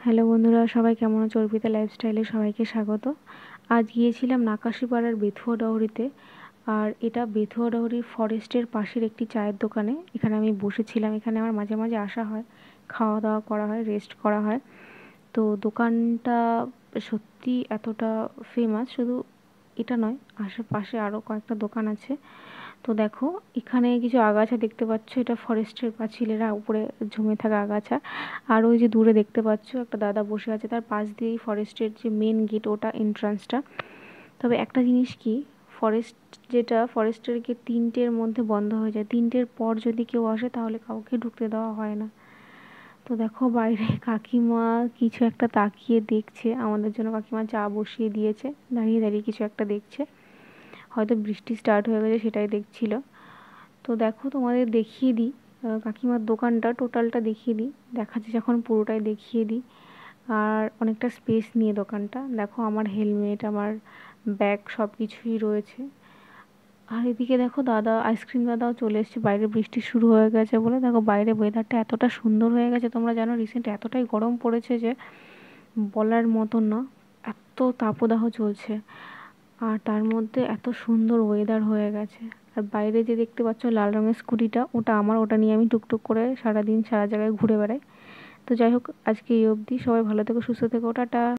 Hello বন্ধুরা, সবাই কেমন আছো? অর্পিতা লাইফস্টাইলে সবাইকে স্বাগত। আজ গিয়েছিলাম নাকাশিপাড়ার বেথুয়া ডহরিতে। আর এটা বেথুয়া ডহরির ফরেস্টের পাশের একটি চায়ের দোকানে। এখানে আমি বসেছিলাম। এখানে আমার মাঝে মাঝে আসা হয়, খাওয়া দাওয়া করা হয়, রেস্ট করা হয়। তো দোকানটা সত্যি এতটা ফেমাস, শুধু এটা নয়, আশেপাশে আরও কয়েকটা দোকান আছে। তো দেখো, এখানে কিছু আগাছা দেখতে পাচ্ছ, এটা ফরেস্টের পাঁচিলেরা উপরে জমে থাকা আগাছা। আর ওই যে দূরে দেখতে পাচ্ছ একটা দাদা বসে আছে, তার পাশ দিয়েই ফরেস্টের যে মেন গেট, ওটা এন্ট্রান্সটা। তবে একটা জিনিস কি, ফরেস্ট যেটা ফরেস্টের গেট 3টের মধ্যে বন্ধ হয়ে যায়। 3টের পর যদি কেউ আসে তাহলে কাউকে ঢুকতে দেওয়া হয় না। তো দেখো বাইরে কাকিমা কিছু একটা তাকিয়ে দেখছে আমাদের জন্য। কাকিমা চা বসিয়ে দিয়েছে, দাঁড়িয়ে দাঁড়িয়ে কিছু একটা দেখছে। হয়তো বৃষ্টি স্টার্ট হয়ে গেছে, সেটাই দেখছিল। তো দেখো তোমাদের দেখিয়ে দিই কাকিমার দোকানটা টোটালটা দেখিয়ে দিই। দেখাচ্ছে যখন পুরোটাই দেখিয়ে দিই। আর অনেকটা স্পেস নিয়ে দোকানটা। দেখো আমার হেলমেট, আমার ব্যাগ সব কিছুই রয়েছে। আর এদিকে দেখো দাদা, আইসক্রিম দাদাও চলে এসেছে। বাইরে বৃষ্টি শুরু হয়ে গেছে বলে দেখো বাইরে ওয়েদারটা এতটা সুন্দর হয়ে গেছে। তোমরা জানো রিসেন্ট এতটাই গরম পড়েছে যে বলার মতন না, এত তাপদাহ চলছে। আর তার মধ্যে এত সুন্দর ওয়েদার হয়ে গেছে। আর বাইরে যে দেখতে পাচ্ছ লাল রঙের স্কুটিটা, ওটা আমার। ওটা নিয়ে আমি টুকটুক করে সারাদিন সারা জায়গায় ঘুরে বেড়াই। তো যাই হোক, আজকে এই অবধি। সবাই ভালো থেকো, সুস্থ থেকো, টাটা।